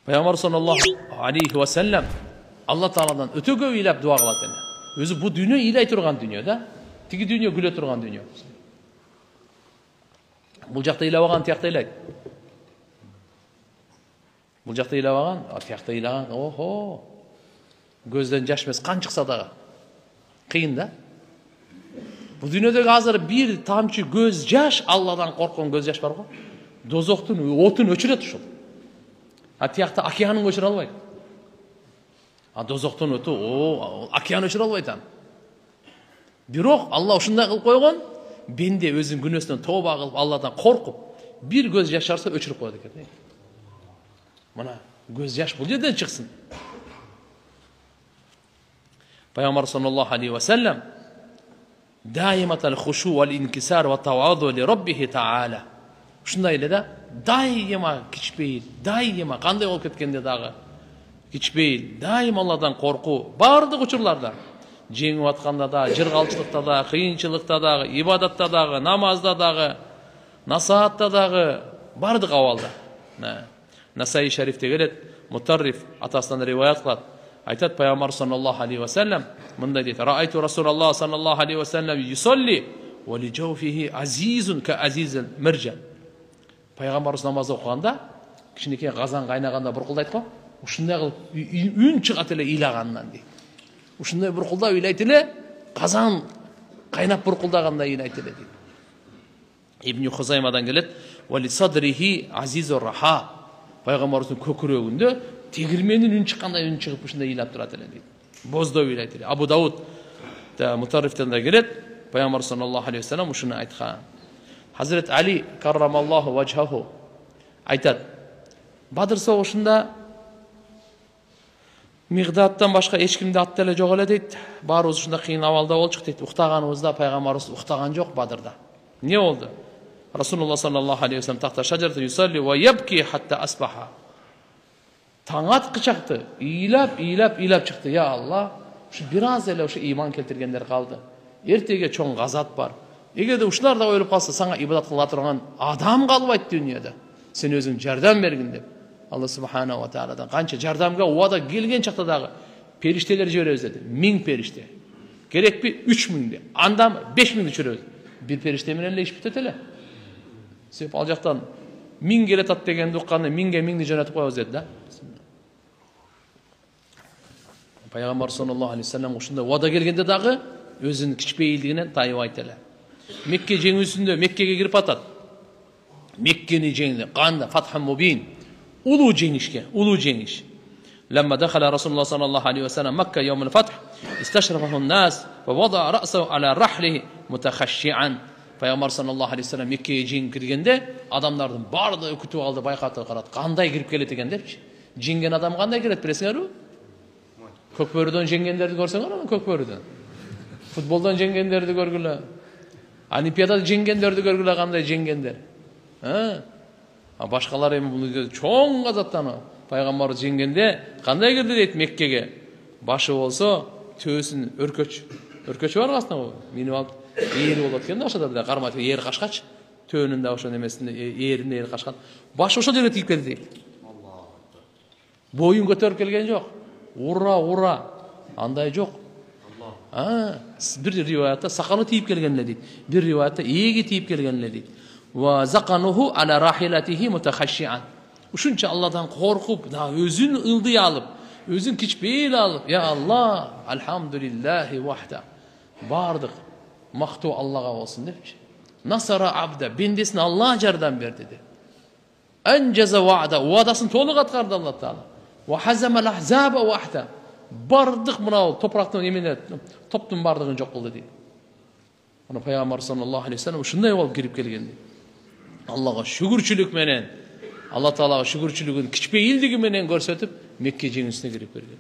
Peygamber sallallahu aleyhi ve sellem Allah Taala'dan öte көп илеп дуа кылат эне. Өзү бу дүйнө ыйлай турган дүйнө да. Тиги дүйнө күлө турган дүйнө. Бул жакта ыйлабаган тиякта ыйлайт. Бул жакта ыйлабаган, тиякта ыйлаган, охо. Көздөн жаш эмес, кан чыкса дагы кыйын да. Бул дүйнөдөгү азыр бир тамчы көз жаш, Алладан корккон көз жаш бар го. Дозоктун отун өчүрөт ушул. А тиякта океанын өчүрө албайт. А дозоктун оту, океан өчүрө албайт аны. Бирок Алла ушундай кылып койгон, бенде өзүнүн күнөөсүнөн тооба кылып, Алладан коркуп, бир көз жаш жарса өчүрүп коет экен. Мына көз жаш бул жерден чыксын. Пайгамбар саллаллаху алейхи ва саллям даиматал хушу вал инкисар ва таваду ли раббихи таала. Ушундай эле да, дайыма кичпейил, дайыма кандай болуп кеткенде дагы кичпейил, дайыма Алладан коркуу бардык учурларда, жеңип атканда да, жыргалчылыкта да, кыйынчылыкта дагы, ибадатта дагы, намазда дагы, насаатта дагы, бардык абалда. Насаи шарифте келет, Мутарриф атасынан риваят кылат. Айтат Пайгамбар саллаллаху алейхи ва саллям мындай дейт: "Раайту Расулаллах саллаллаху алейхи ва саллям юсалли ва ли жауфихи азизун ка азизил миржан." Пайгамбарыбыз намаз окуганда кичинекей казан кайнаганда буркулдайт го. Ушундай кылып үн чыгат эле ыйлагандан дейт. Ушундай буркулдап ыйлайт эле, казан кайнап буркулдагандай ыйлайт эле дейт. Ибн Хузаймадан келет: "Ва ли садрихи азизур раха." Пайгамбарыбыздын көкүрөгүндө тегирменин үн чыккандай үн чыгып ушундай ыйлап турат эле дейт. Боздоп ыйлайт эле. Абу Дауд да Мутаррифтен да келет, Пайгамбар саллаллаху алейхи ва саллям ушуну айткан. Hazret Ali karramallahu vajhahu айтат: Бадыр согушунда Мигдаттан башка эч кимди атты эле жок эле дейт. Баарыбыз ушундай кыйын абалда болчук дейт. Уктаганыбызда Пайгамбарыбыз уктаган жок Бадырда. Не болду? Расулуллах саллаллаху алейхи ва саллям тахта шажарата юсалли ва ябки хатта асбаха. Таң аткы чыкты, ыйлап чыкты. Я Алла, ушу бир аз эле ушу ыйман келтиргендер калды. Эртеге чоң газат бар. Эгерде ушулар да өлүп калса, сага ибадат кыла турган адам калбайт дүйнөдө. Сен өзүң жардам бергин деп. Алла субханаху ва тааладан канча жардамга убада келген чакта дагы периштелер жиберебиз деди. 1000 периште. Керекпи 3000 деп. Андан 5000 чүрөбүз. Бир периште менен эле иш бүтөт эле. Себеп ал жактан 1000 келет дегенди укканда 1000ге 1000ди жөнөтүп коебуз деди да. Пайгамбар саллаллаху алейхи ва саллям ушундай убада келгенде дагы өзүнүн кичпейилдигинен тайбайт эле. Мекке жеңүүсүндө Меккеге кирип атат. Меккени жеңди. Кандай фатхан мубин. Улуу жеңиш. Ламма дахала Расулуллах саллаллаху алейхи ва саллям Макка йомул фатх, исташрафаху нас ва вада расаху ала рахлихи мутахашшиан. Пайгамбар саллаллаху алейхи ва саллям Меккеге жеңип киргенде, адамдардын бардыгы күтүп алды, байкатып карат. Кандай кирип келет экен депчи. Жеңген адам кандай кирет билесиңерби? Көкбөрүдөн жеңгендерди көрсөңөр, көкбөрүдөн. Футболдон жеңгендерди көргүлө. Олимпиадада жеңгендерди көргүлө, кандай жеңгендер. А башкалар эми бул чоң газаттан Пайгамбар жеңгенде кандай кирди дейт Меккеге. Башы болсо төөсүн өркөчү бар астына минип алып, ээри болот экен да, ошода да кармайт, ээри кашкач, төөнүндө ошо немесинде ээринде ээри кашкан. Башы ошол жерге тийип келди дейт. Боюн көтөрүп келген жок. Ура, андай жок. Бир риваятта сакалы тийип келген эле дейт. Бир риваятта ээги тийип келген эле дейт. Ва зақануху ала рахилатихи мутахашшиан. Ушунча Алладан коркуп, өзүн ылдый алып, өзүн кичпейил алып, я Алла, алхамдулиллахи вахда. Бардык мактоо Аллага болсун депчи. Насара абда, бендесине Алла жардам берди деп. Анжаза вa'da, уадасын толук аткарды Алла Таала. Ва хазамал ахзаба вахда. Бардык мына топурактын эмне топтун бардыгын жок кылды дейт. Мына Пайгамбар саллаллаху алейхи ва саллям ушундай болуп кирип келген дейт. Аллага шүгүрчүлүк менен, Алла Таалага шүгүрчүлүгүн кичпейилдиги менен көрсөтүп, Мекке жеңүүсүнө кирип берген.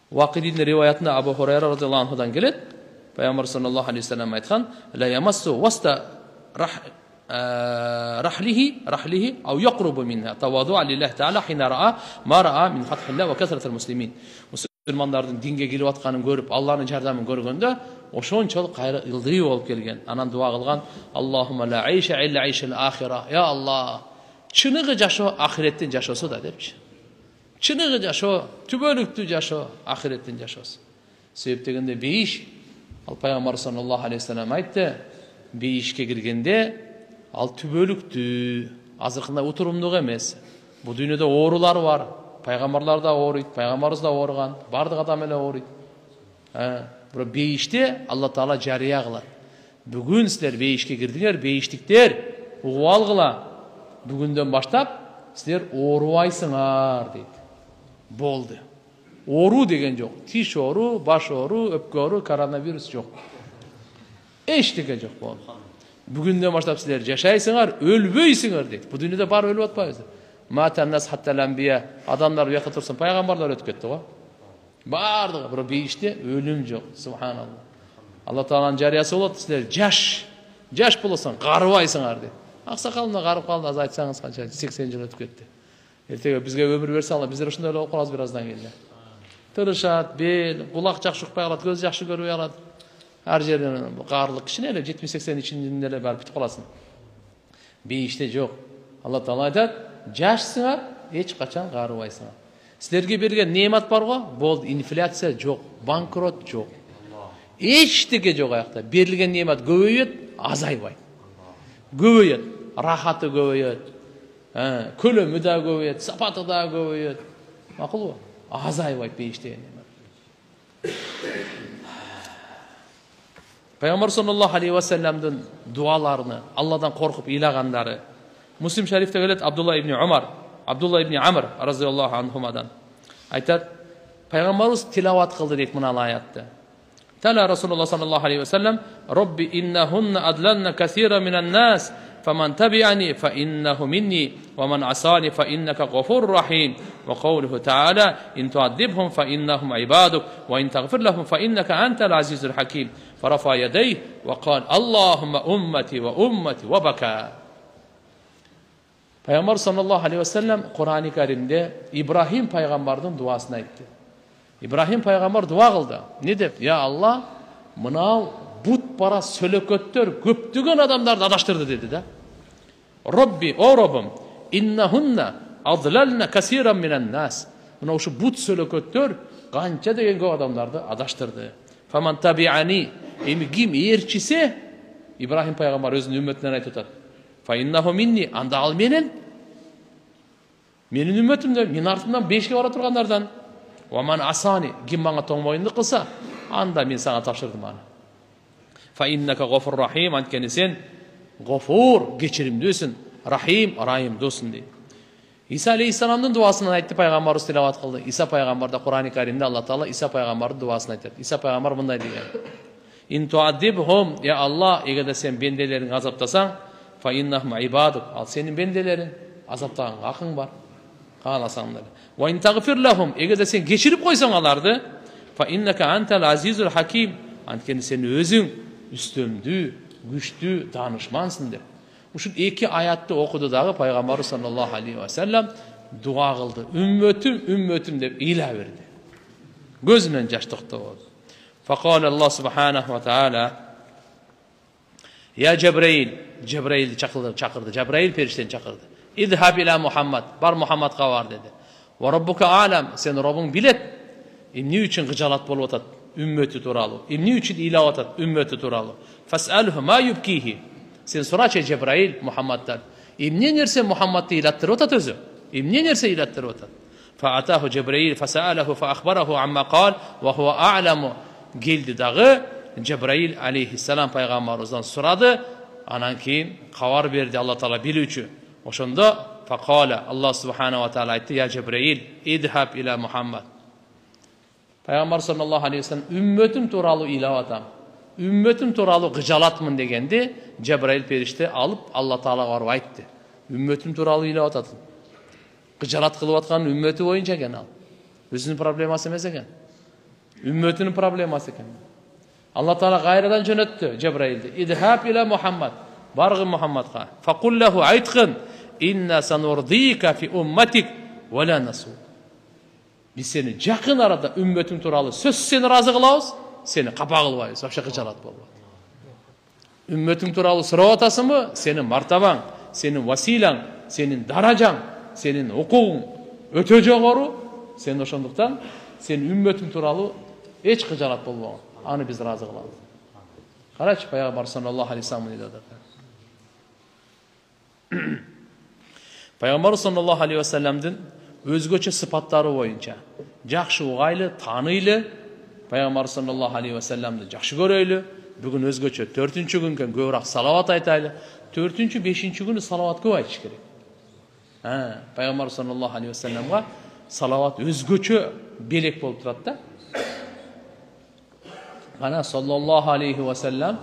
Вакидин риваятында Абу Хурайра радhiyallahu anhuдан келет. Пайгамбар саллаллаху алейхи ва саллям айткан: "Ла ямассу васта рахлихи ау яқрубу минха тавадуа лиллахи таала хина раа ма раа мин фатхилла ва касратил муслимин." Мусулмандардын динге кирип атканын көрүп, Алланын жардамын көргөндө ошончолук кайра ылдый болуп келген. Анан дуа кылган: "Аллахумма ла айша илля айшал ахира." Я Алла, чыныгы жашоо ахиреттин жашоосу да депчи. чыныгы жашоо, түбөлүктүү жашоо, ахиреттин жашоосу. Себеп дегенде бейиш, ал пайгамбар саллаллаху алейхи вассалам айтты, бейишке киргенде ал түбөлүктүү, азыркындай утурумдук эмес. Бул дүйнөдө оорулар бар. Пайгамбарлар да ооруйт, пайгамбарыбыз да ооруган, бардык адам эле ооруйт. Бирок бейиште Алла Таала жарыя кылат. Бүгүн силер бейишке кирдиңер, бейиштиктер, угуп алгыла. Бүгүндөн баштап силер оорубайсыңар дейт. Болду. Оору деген жок. Тиш оору, баш оору, өпкө оору, коронавирус жок. Эчтеке жок болду. Бүгүндөн баштап силер жашайсыңар, өлбөйсүңөр дейт. Бул дүйнөдө баары өлүп атпайбызбы? Матаннас хатталамбия, адамдар уякта турсын, пайгамбарлар өтүп кетти го. Бардыгы, бирок бейиште өлүм жок. Субханалла. Алла Тааланын жарыясы болот, силер жаш болосуң, карыбайсыңар дейт. Аксакалына карып калды, аз айтсаңыз канча 80 жыл өтүп кетти. Эртеге бизге өмүр берсе Алла, биздер ушундай эле болуп калабыз бир аздан кийин. Тырышат, бел, кулак жакшы укпай калат, көз жакшы көрбөй калат. Ар жерден каарлык кичине эле 70-80 ичинде эле барып бүтүп каласың. Бейиште жок. Алла Таала айтат, жашсыңар, эч качан карыбайсыңар. Силерге берген неемат бар го, болду, инфляция жок, банкрот жок. Эчтеке жок аякта. Берилген неемат көбөйөт, азайбайт. Көбөйөт, рахаты көбөйөт, көлөмү да көбөйөт, сапаты да көбөйөт. Макулбу? Азайбайт бейиште неемат. Пайгамбар саллаллаху алейхи ва салламдын дуаларыны, Алладан коркуп ыйлагандары. Муслим шарифте келет Абдулла ибн Амр разияллаху анхумадан. Айтат, пайгамбарыбыз тилават кылды дейт мына аятты. Тала Расулуллах саллаллаху алейхи ва саллам, "Робби иннахунна адланна касира минан нас, фаман таби'ани фа иннаху минни, ва ман асани фа иннака гафур рахим." Ва каулуху та'ала, "Ин ту'аддибхум фа иннахум ибадук, ва ин тагфир лахум фа иннака антал азизул хаким." Фарафа ядайхи ва кал, "Аллахумма уммати ва уммати ва бака." Пайгамбар саллаллаху алейхи ва саллам Кур'ан-ы Каримде Ибрахим пайгамбардын дуасын айтты. Ибрахим пайгамбар дуа кылды. Не деп? "Я Алла, мынау бут бара сөлөкөттөр көптөгөн адамдарды адаштырды" деди да. "Робби, о Роббум, иннахунна адлална касиран минан нас." Мына ушу бут сөлөкөттөр канча деген көп адамдарды адаштырды. "Фаман таби'ани", эми ким ээрчисе, Ибрахим пайгамбар өзүнүн үммөтүнөн айтып атат. "Фа иннаху минни", анда ал менин үммөтүмдөн, менин артымдан бешке бара тургандардан. "Ва ман асани", ким мага тоң моюндук кылса, анда мен сага тапшырдым аны. "Фа иннака гафур рахим", анткени сен гафур, кечиримдүүсүн, рахим, райымдуусун дейт. Иса алейхиссаламдын дуасын айтты, пайгамбарыбыз тилават кылды. Иса пайгамбарда Кур'ан-ы Каримде Алла Таала Иса пайгамбардын дуасын айтат. Иса пайгамбар мындай деген: "Ин туаддибхум", я Алла, эгерде сен бенделериңди азаптасаң, фа иннахум ибадук, ал сенин бенделериң, азаптаганга акың бар, кааласаң деле. "Ва ин тагфир лахум", эгерде сен кечирип койсоң аларды, фа иннака антал азизул хаким, анткени сен өзүң үстөмдүү, күчтүү, таанышмансың деп. Ушул эки аятты окуду дагы пайгамбар саллаллаху алейхи ва саллам дуа кылды. Үммөтүм деп ыйла берди. Көзүнөн жаш токтободу. Факала Аллах субханаху ва таала: "Я Джабраил", Джабраилди чакырды. Джабраил периштени чакырды. "Идхаб ила Мухаммад", бар Мухаммадга бар деди. "Ва раббука алам", сен Робуң билет. Эмне үчүн кыжалат болуп атат үммөтү тууралуу? Эмне үчүн ыйлап атат үммөтү тууралуу? "Фас'алху ма юбкихи", сен сурачы Джабраил Мухаммаддан. Эмне нерсе Мухаммадды ыйлаттырып атат өзү? Эмне нерсе ыйлаттырып атат? "Фаатаху Джабраил фасаалаху фаахбараху амма кал ва хува а'ламу", келди дагы Джабраил алейхиссалам пайгамбарыбыздан сурады, анан кийин кабар берди Алла Таала билүүчү. Ошондо факала, Аллах субханаху ва таала айтты: "Я Джабраил, идхаб ила Мухаммад". Пайгамбар саллаллаху алейхи ва саллам үммөтүм тууралуу ыйлап атам, үммөтүм тууралуу кыжалатмын дегенде, Джабраил периште алып Алла Таалага барып айтты. Үммөтүм тууралуу ыйлап атат. Кыжалат кылып аткан үммөтү боюнча экен ал. Өзүнүн проблемасы эмес экен. Үммөтүнүн проблемасы экен. Алла Таала кайрадан жөнөттү Джабраилди. "Идхаб ила Мухаммад", баргы Мухаммадга. "Факуллаху", айткын: "Инна санурдика фи умматик ва ла насу". Биз сени жакын арада үммөтүң тууралуу сөз сени разы кылабыз, сени капа кылбайбыз, вообще кыжалат болбойт. Үммөтүң тууралуу сурап атасыңбы? Сенин мартабаң, сенин василаң, сенин даражаң, сенин укугуң өтө жогору, Sen ошондуктан сен үммөтүң тууралуу эч кыжаалат болбогун. Аны биз ыраазы кылабыз. Карачы пайгамбар саллаллаху алейхи вассалам дейт ада. Пайгамбар саллаллаху алейхи вассаламдын өзгөчө сыпаттары боюнча жакшы угайлы, тааныйлы, пайгамбар саллаллаху алейхи вассаламды жакшы көрөйлү. Бүгүн өзгөчө 4-чү күнгө көбүрөөк салават айтайлы. 4-чү, 5-чү күнү салават көп айтыш керек. Пайгамбар саллаллаху алейхи вассаламга салават өзгөчө белек болуп турат да. Ана саллаллаху алейхи вассалам,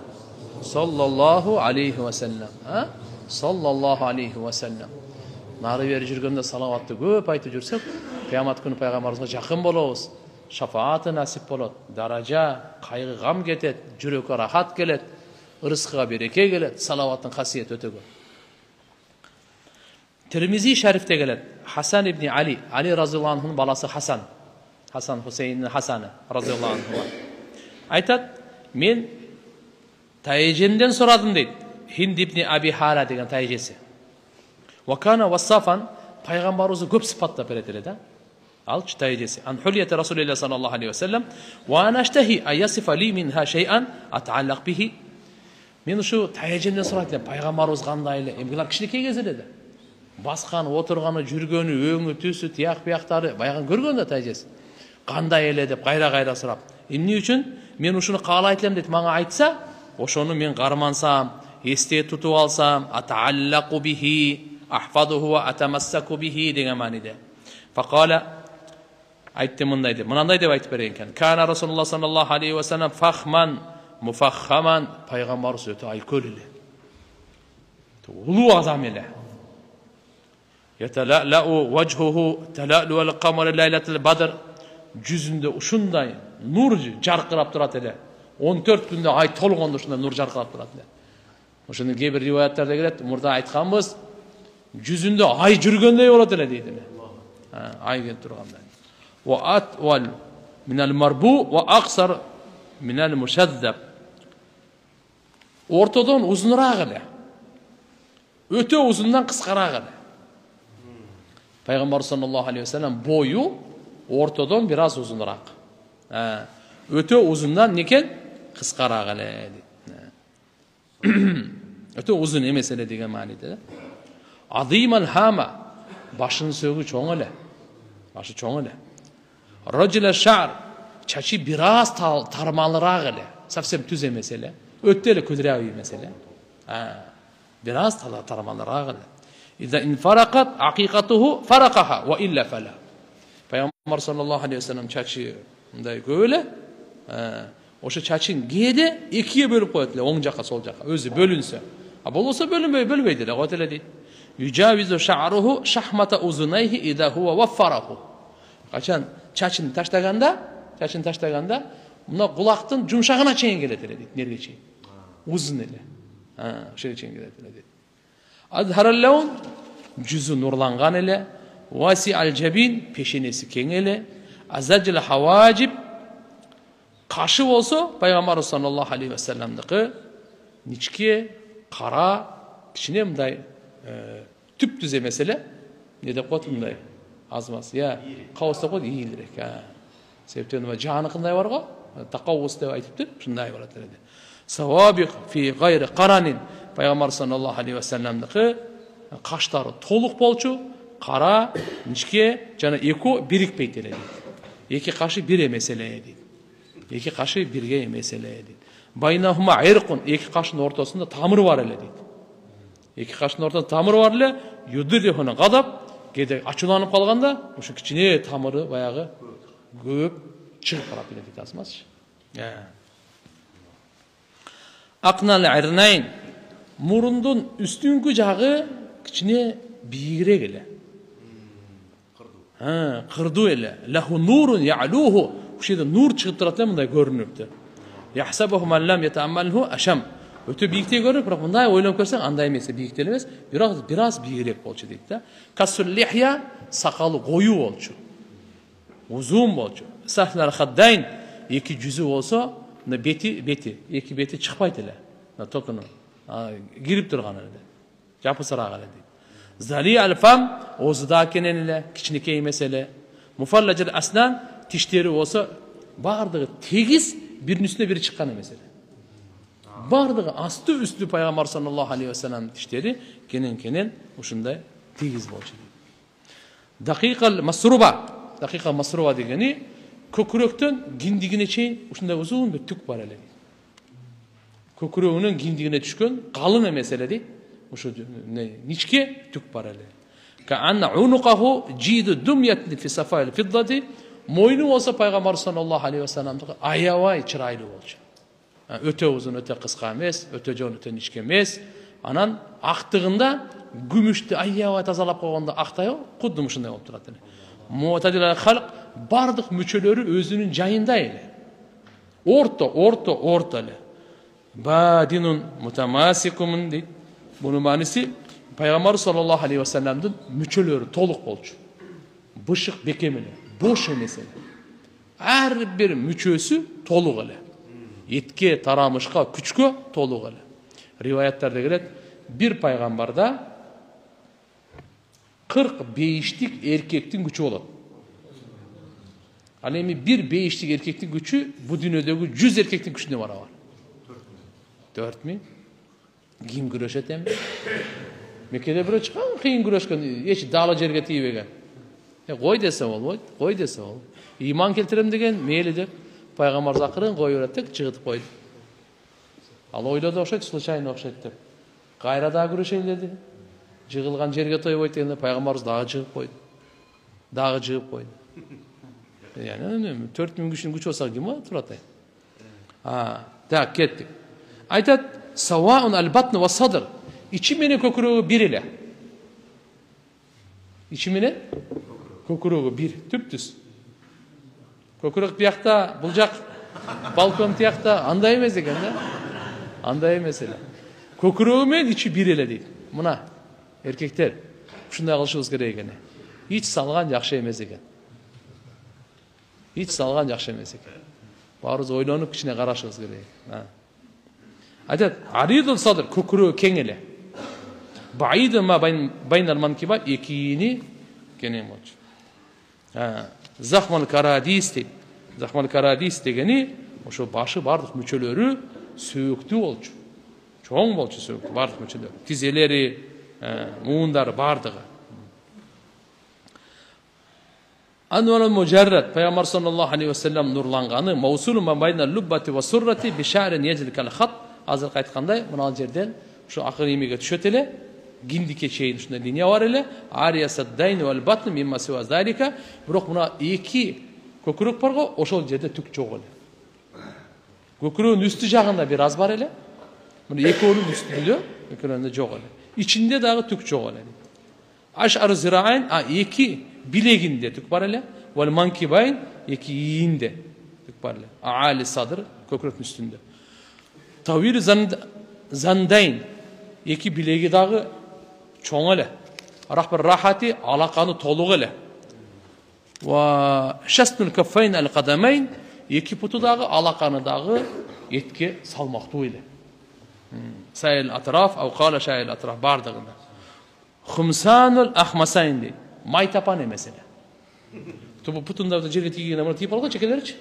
саллаллаху алейхи вассалам, саллаллаху алейхи вассалам. Нары бери жүргөндө салаватты көп айтып жүрсөк, кыямат күнү пайгамбарыбызга жакын болобуз. Шафааты насип болот, даража, кайгы гам кетет, жүрөккө рахат келет, ырыскыга береке келет, салаваттын касиети өтө көп. Tirmizi şerifte gelет. Hasan ibn Ali, Ali razıyallahu anh'ın balası Hasan. Hasan Hüseyin'in Hasan'ı razıyallahu anh'ı. Aytat, men tayecenden soradım deydi. Hind ibn Abi Hala degen tayecesi. Ve kana vassafan, paygambarımızı көп sıfatla bereteli de. Alçı tayecesi. An hulyete Resulullah sallallahu aleyhi ve sellem. Ve ana aştehi an yasifa li minha şey'an ata'allaq bihi. Men şu tayecenden soradım. Paygambarımız kandaylı. Emgilar kişilikке geziledi. Басқаны, отырғаны, жүргені, өңі, түсі, тияқ-пияқтары, байған көрген де тәжесі. Қандай еле деп, қайра-қайра сұрап. Не үшін? Мен ушыны қалайтылым дейді, маңа айтса, ошоны мен қармансам, есте тұтып алсам, атааллақу бихи, ахфадуху ва атамассаку бихи деген мәниде. Фақала, айтты мындай деп, мынандай деп айтып берген екен. Кана Расулуллах саллаллаху алейхи ва саллам фахман, муфаххаман, пайғамбарымыз өте айкөл еле. Улуу адам еле. Yetela'la'u vajhuhu tela'lu'al qamar laylatil badr. Жүзүндө ушундай нур жаркырап турат эле. 14 күндө ай толгондо ушундай нур жаркырап турат эле. Ошону кээ бир риваяттарда келет, мурда айтканбыз, жүзүндө ай жүргөндөй болот эле дейт эле. Ай келип тургандай. Wa atwal min al-marbu wa aqsar min al-mushaddab. Ортодон узунураак эле. Өтө узундан кыскараак эле. Пайгамбар саллаллаху алейхи ve sellem boyu ortadan biraz uzunrak. Öte uzundan neken? Kıskarak ele. Öte uzun emesele degen manide. Azimal hama. Başının söğü çoğun ele. Başı çoğun ele. Racile şa'ar. Çaçı biraz tarmalırak ele. Safsem tüz emesele. Öte ele küdrevi mesele. Biraz tarmalırak ele. İza infarakat akikatuhu farakaha ve illa fala. Peygamber sallallahu aleyhi ve sellem çaçı böyle. Oşa çaçın giyede ikiye bölüp koyatlı. On jaka sol jaka. Özü bölünse. Bolsa bölünbeydi. Öyle değil. Yücavizu şa'ruhu şahmata uzunayhi idha huwa waffarahu. Kaçan çaçın taştaganda buna kulaqtın jumşağına çeyin gelet dedi. Nereye çeyin? Uzun ele. Şöyle çeyin gelet dedi. Adharal lawn cüzü nurlangan ele, vasi'al cebin peşinesi keng ele, azacil havacib kaşı olsa Peygamber sallallahu aleyhi ve sellem'deki niçki kara kişine mınday tüp düze mesele ne de koydu mınday azmaz ya kavuşta koydu iyidirek sebepten ve canı kınday var go takavvus deb aytıptır şunday bolat dedi. Sawabiq fi gayri qaranin Peygamber sallallahu aleyhi ve sellem'deki kaşları toluk bolçu, kara, nişke, cana eko birikpeyt ele deydi. Eki kaşı bir mesele deydi. Eki kaşı birge mesele deydi. Baynahuma irqun, eki kaşın ortasında tamır var ele deydi. Eki kaşın ortasında tamır var ele, yudirihuna qadap, gede açılanıp kalganda, şu kiçine tamırı bayağı göğüp çıkıp kalap ele deydi asmaz. Aqnal irnayn, murundun üstünkü jağı kiçine biğirek ele. Kırdu ele. Lahu nurun ya'luhu. Bu şeyde nur çıkıp duratla bunday görünüptü. Yahsabuhu man lam yeta'ammalhu aşam. Öte biğikte görünüp, bırak bunday oylanıp görsen anday emese biğikte elemez. Biraz biğirek bolçu deydi de. Kassul lihya sakalı koyu bolçu. Uzun bolçu. Sahlar haddayn iki cüzü olsa beti iki beti çıkpayt ele. Tokunu girip durgan ele. Japı sırağı ele deydi. Zali al-fam, ozuda kenen ele, kiçinike mesele. Mufallajul asnan тиштери болса, бардығы тегіз бірінің үстіне бірі шыққан емес. Бардығы асты үсті пайғамбар саллаллаху алейхи вассалам тиштери кенен ушундай тегіз болчу. Дақиқал масруба дегени көкіректен киндигине чейин ушундай узун бир түк бар эле. Көкірегинен киндигине түшкөн калың эмес эле дейт. Ушу ничке түк бар эле. Каанна унуқаху жиду думят фи сафаил фиддати. Мойну болса пайғамбар саллаллаху алейхи вассаламдыкы аябай чырайлуу болчу. Өтө узун, өтө кыска эмес, өтө жон, өтө ничке эмес. Анан актыгында күмүштү аябай тазалап койгондо актайы кудум ушундай болуп турат эле. Муътадил халк бардык мүчөлөрү өзүнүн жайында эле. Орто эле. Бадинун мутамасикумун дейт. Бунун мааниси пайгамбар саллаллаху алейхи вассаламдын мүчөлөрү толук болчу. Бышык бекем эле, бош эмес эле. Ар бир мүчөсү толук эле. Этке, тарамышка, күчкө толук эле. Риваяттарда келет, бир пайгамбарда 40 бейиштик эркектин күчү болот. Ал эми бир бейиштик эркектин күчү бу дүйнөдөгү 100 эркектин күчүнө барабар. 4000. Ким күрөшөт эми? Меккеде бирөө чыккан, кыйын күрөшкөн, эч далы жерге тийбеген. Кой десе болбойт, кой десе бол. Иман келтирем деген мейли деп пайгамбар акырын кой берет, чыгытып койду. Ал ойлоду окшойт, случайно окшойт деп. Кайра да күрөшөйүн деди. Жыгылган жерге тойбойт дегенде пайгамбарыбыз дагы жыгып койду. Yani 4000 kişinin güç olsa kim var? Turatay. Da kettik. Aytat savaun al-batn ve sadr. İçimine kökürüğü bir ile. İçimine kökürüğü bir. Tüptüz. Kökürük bir yakta bulacak. Balkon tiyakta anday emez eken de. Anday mesela. Kökürüğümen içi bir ile değil. Buna erkekler şunday kılışımız gerek eken. Hiç salgan yakşı emez eken. Hiç salgan yakşı emez eken. Barız oylanıp içine karışığız gerek. Aytat, aridul sadr, kökürüğü keng ele. Ba'idun ma baynal mankiba ekini kenem olcu. Zahmal karadis deydi. Zahmal karadis degeni, oşo başı bardık müçölörü söğüktü olcu. Çoğun bolcu söğüktü, bardık müçölörü. Tizeleri, muğundarı bardığı. Anvalul mucerred, Peygamber sallallahu aleyhi ve sellem nurlanğanı, mavsulun ma baynal lubbati ve surrati bi şa'rin yeclikal khat. Azır qaytqanday, mınal жерден şu akır yemeğe düşöt ele, gindike çeyin şunda linye var ele, ariyasad-dayn wal batn mimma siwa zalika. Biroq buna iki kökürük bargo, oşol jerde tük jok ele. Kökürüğün üstü jagında biraz var ele. Bunu eko'nun üstünde, eko'nda jok ele. İçinde dağı tük jok ele. Aş'ar zira'in, iki bileginde tük var ele, wal mankibayn iki yiyinde tük var ele. Ali sadr kökürüğün üstünde. Tavir zandayn iki bilegi dağı çoğun ele. Rahber rahati alaqanı toluq ele. Ve şasnul kaffayn al qadamayn iki putu dağı alaqanı dağı etke salmaqtu ele. Sayil atraf av qala şayil atraf bardığında. Khumsanul ahmasayn deydi. Maytapan emesele. Bu putunda jerge tigene bunu tiyip alga çekelerçi.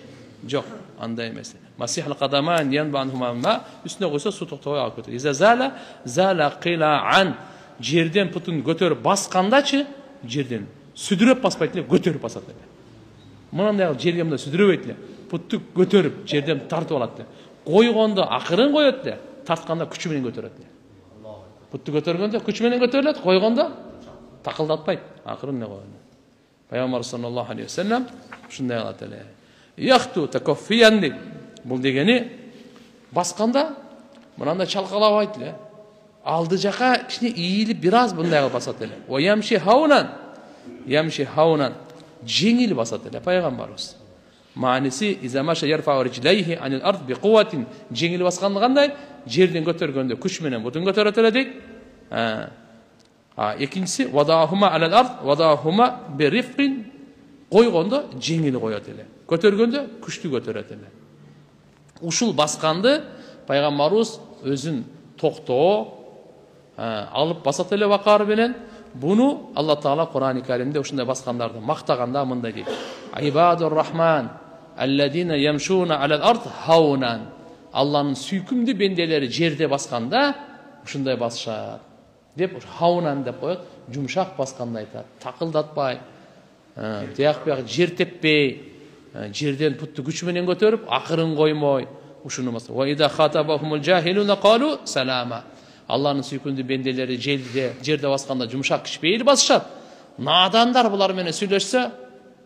Жоқ, андай емес. Масихл қадаман янбанхума ма, үстіне қойса су тоқтауы алып кетеді. Иза зала қилаан, жерден пұтын көтеріп басқандачы, жерден сүдіріп баспайтын, көтеріп басады. Мынандай жерге мында сүдіріп айтты. Пұтты көтеріп, жерден тартып алады. Қойғанда ақырын қояды, тартқанда күшіменен көтереді. Пұтты көтергенде күшіменен көтеріледі, қойғанда тақылдатпайды. Ақырын не қойғанда. Пайғамбар саллаллаху алейхи ва саллям шундай алады. Яхту такоффиян deydi. Бұл дегені басқанда мынандай чалқалап айтты. Алды жаққа кішіне иіліп біраз бұндай қылып басады. О ямши хаунан жеңіл басады. Пайғамбарымыз. Манisi изамаша ярфау риджлайхи анил ард би қуатин жеңіл басқанды қандай? Жерден көтергенде күшменен бұтын көтереді дейді. Екіншісі вадахума алал ард вадахума би рифқин қойғанда жеңіл қояды. Көтергенде күшті көтереді. Ушул басқанды пайғамбарымыз өзін тоқтоо алып басат эле вакар менен Bunu Allah Taala Kur'an-ı Kerim'de ушундай баскандарды мактаганда мындай дейт. Ibadур Rahman аллазина ямшуна алал ард хауnan. Allah'ın süykümlü bendeleri жерде басканда ушундай басышат. Деп хауnan деп коет, жумшак басканды айтат. Такылдатпай, тияк жер теппей, жерден путты күч менен көтөрүп, акырын коймой, ушуну басат. Ва ида хатабахумул жахилуна қалу салама. Allah'ın süykümlü bendeleri жерде басканда жумшак кишпейли басышат. Надандар булар менен сүйлөшсө,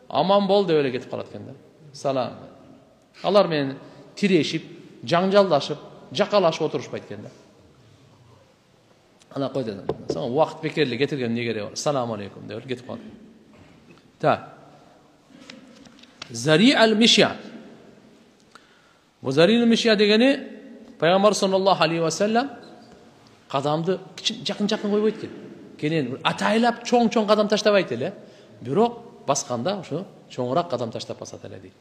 аман бол деп эле кетип калат экен да. Салам. Алар менен тирешип, жаңжалдашып, жакалашып отурушпайт экен да. Ана кой дедим. Соң убакыт бекерли кетирген эмне кереги бар? Салам алейкум деп кетип калат. Та. Zari al-Mishya. Bu Zari al-Mishya degeni Peygamber sallallahu aleyhi ve sellem qadamды жакын-жакын койбойт экен. Кенен атайлап чоң-чоң кадам таштабайт эле. Бирок басканда ошо чоңураак кадам таштап басат эле дейт.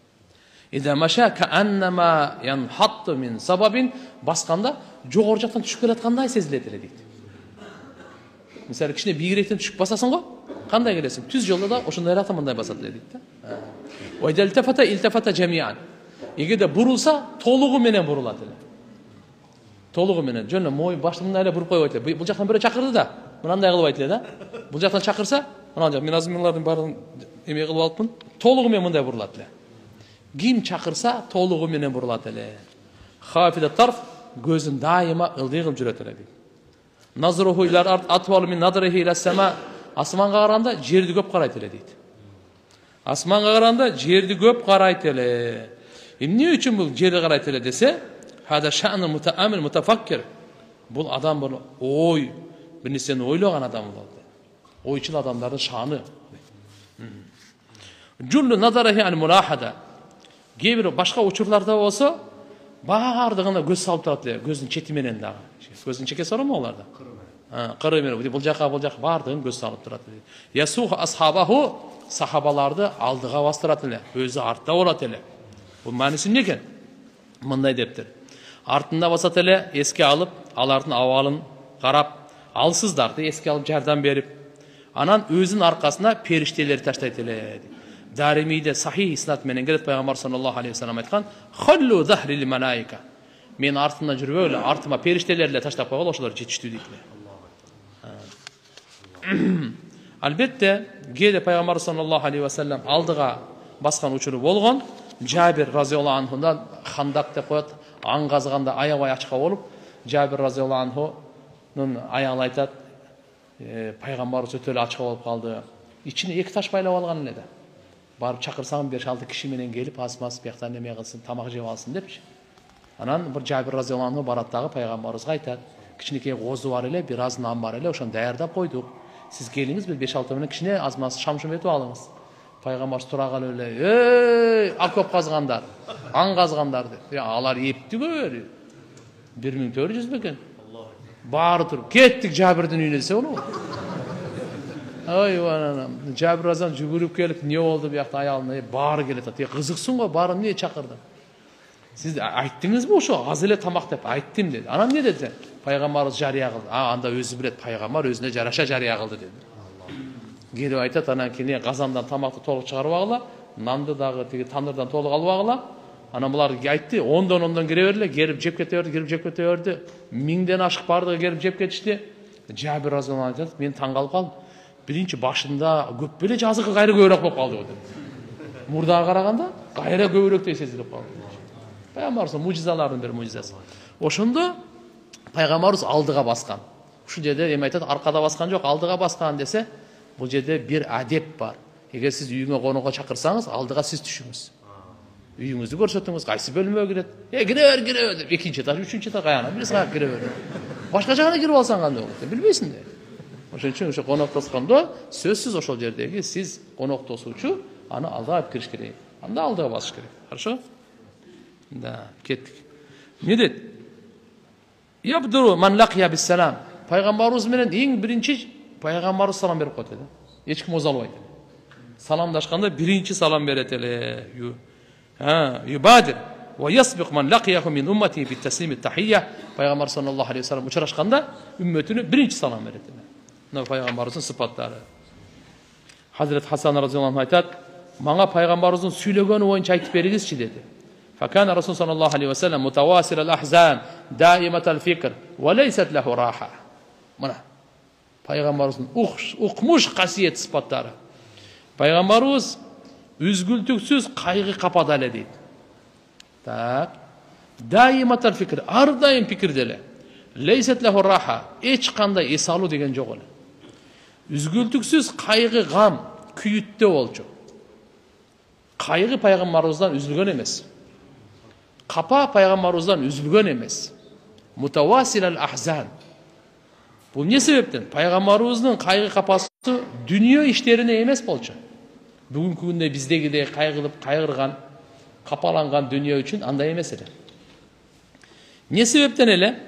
Ида маша кааннама янхатту мин сабабин басканда жогору жактан түшүп келаткандай сезилет эле дейт. Мисалы кичине бийирээктен түшүп басасың го, кандай келесиң? Түз жолдо да ошондой рата мындай басат эле дейт да. Ва илтафата жамиан. Эгерде бурулса, толугу менен бурулат эле. Толугу менен. Жөн мой башымдан эле буруп койбойт эле. Бул жактан бирөө чакырды да, мындай кылбайт эле да. Бул жактан чакырса, мына жак мен азыр мулардын баарын эме кылып алыпмын. Толугу менен мындай бурулат эле. Ким чакырса, толугу менен бурулат эле. Хафида тарф көзүн дайыма ылдый кылып жүрөт эле дейт. Назруху илар арт атвалу мин надрихи ила сама. Асманга караганда жерди көп карайт эле дейт. Асманга караганда жерди көп карайт эле. Эмне үчүн бул жерди карайт эле десе, hada şa'nul muta'ammil mutafakkir. Бул адам бул ой, бир нерсени ойлогон адам болду. Ойчул адамдардын шаны. Jullu nazarahi al mulahada. Кээ бир башка учурларда болсо, баардыгына көз салып турат эле, көздүн чети менен дагы. Көздүн чекеси бар мо аларда? Кыры менен, бул жака баардыгын көз салып турат эле. Ясуху асхабаху сахабаларды алдыга бастырат эле, өзү артта болот эле. Бул мааниси эмне экен? Мындай дептир. Артында басат эле, эске алып, алардын абалын карап, алсыздарды эске алып жардам берип, анан өзүнүн аркасына периштелер таштайт эле. Даримиде сахih иснат менен келет Пайгамбар саллаллаху алейхи ва саллям айткан: "Халлу захри лил малаика." Мен артымдан жүрбөй эле, артыма периштелер эле таштап койгол, ошолор жетиштүү дейт эле. Албетте, кээде Пайгамбар саллаллаху алейхи ва саллям алдыга баскан учуру болгон. Жабир разияллаху анхудан хандак деп коет, аң казганда аябай ачка болуп, Жабир разияллаху анхунун аягы айтат, Пайгамбарыбыз өтө эле ачка болуп калды. Ичине эки таш байлап алган эле да. Барып чакырсаң 5-6 киши менен келип, асмас бияктан неме кылсын, тамак жеп алсын депчи. Анан бир Жабир разияллаху анху барат дагы Пайгамбарыбызга айтат, кичинекей козу бар эле, бир аз нан бар эле, ошону даярдап койдук. Сиз келиңиз, бир 5-6 менен кичине азмас шамшым этип алыңыз. Пайгамбарыбыз тура калып эле, "Эй, акөп казгандар, аң казгандар" деп. Алар эптик өр. 1400 бекен. Баары туруп, "Кеттик Жабирдин үйүнө" десе болобу? Ой, анам, Жабир разан жүгүрүп келип, "Не болду биякта аялына?" Баары келет. "Кызыксың го, баары эмне чакырдың?" "Сиз айттыңызбы ошо, аз эле тамак деп?" "Айттым" деди. "Анан эмне деди?" "Пайгамбарыбыз жарыя кылды." Анда өзү билет, пайгамбар өзүнө жараша жарыя кылды" деди. Келип айтат, анан кийин казандан тамакты толук чыгарып агыла, нанды дагы тиги тандырдан толук алып агыла. Анан булар айтты, ондон кире берле, келип жеп кете берди. 1000ден ашык бардыгы келип жеп кетишти. Жабир разияллаху анху айтат, мен таң калып калдым. Биринчи башында көп беле, жазыгы кайра көбүрөөк болуп калды деп. Мурдага караганда кайра көбүрөөктөй сезилип калды. Пайгамбарыбыз мужизалардын бир мужизасы. Ошондо Пайгамбарыбыз алдыга баскан. Ушул жерде эме айтат, аркада баскан жок, алдыга баскан десе, бул жерде бир адеп бар. Эгер сиз үйүңө конокко чакырсаңыз, алдыга сиз түшүңүз. Үйүңүздү көрсөтүңүз, кайсы бөлмөгө кирет? Кире бер деп, экинчи этаж, үчүнчү этаж каяна, бир саат кире бер. Башка жагына кирип алсаң кандай болот? Билбейсиң да. Ошон үчүн ошо коноктоскондо сөзсүз ошол жердеги сиз коноктосуучу аны алдыга алып кириш керек. Анда алдыга басыш керек. Хорошо? Да, кеттик. Не дейт? Ябдуру ман лакия биссалам. Пайгамбарыбыз менен эң биринчи Пайгамбарыбыз салам берип коет эле. Эч ким озалбайт. Саламдашканда биринчи салам берет эле. Юбадир ва ясбиq man laqiyahu min ummati bit taslim at-tahiyya. Пайгамбар саллаллаху алейхи ва саллям учрашканда үммөтүнө биринчи салам берет эле. Мына пайгамбарыбыздын сыпаттары. Hazret Hasan radıyallahu anh aytat, "Manga paygambarımızın söylөгөнү боюнча айтып бериңизчи" dedi. Fakana Rasul sallallahu aleyhi ve sellem mutavasil al-ahzan, daimat al-fikr, ve leysat lahu raha. Mana Peygamberimizin ukmuş kasiyet sıfatları. Peygamberimiz üzgültüksüz kaygı kapadı ele deydi. Tak. Daimat al-fikr, ar daim fikirdele. Leysat lahu raha, hiç kanday esalu degen jok ele. Üzgültüksüz kaygı, gam, küyütte bolчу. Kaygı Peygamberimizden üzülgön emes. Kapa Peygamberimizden üzülgön emes. Mutavasil al-ahzan. Bu ne sebepten? Peygamberimizin kaygı kapası dünya işlerine emes bolчу. Bugünkü günde bizdegidey kaygılıp kaygırgan, kapalangan dünya üçün андай emes ele. Ne sebepten ele?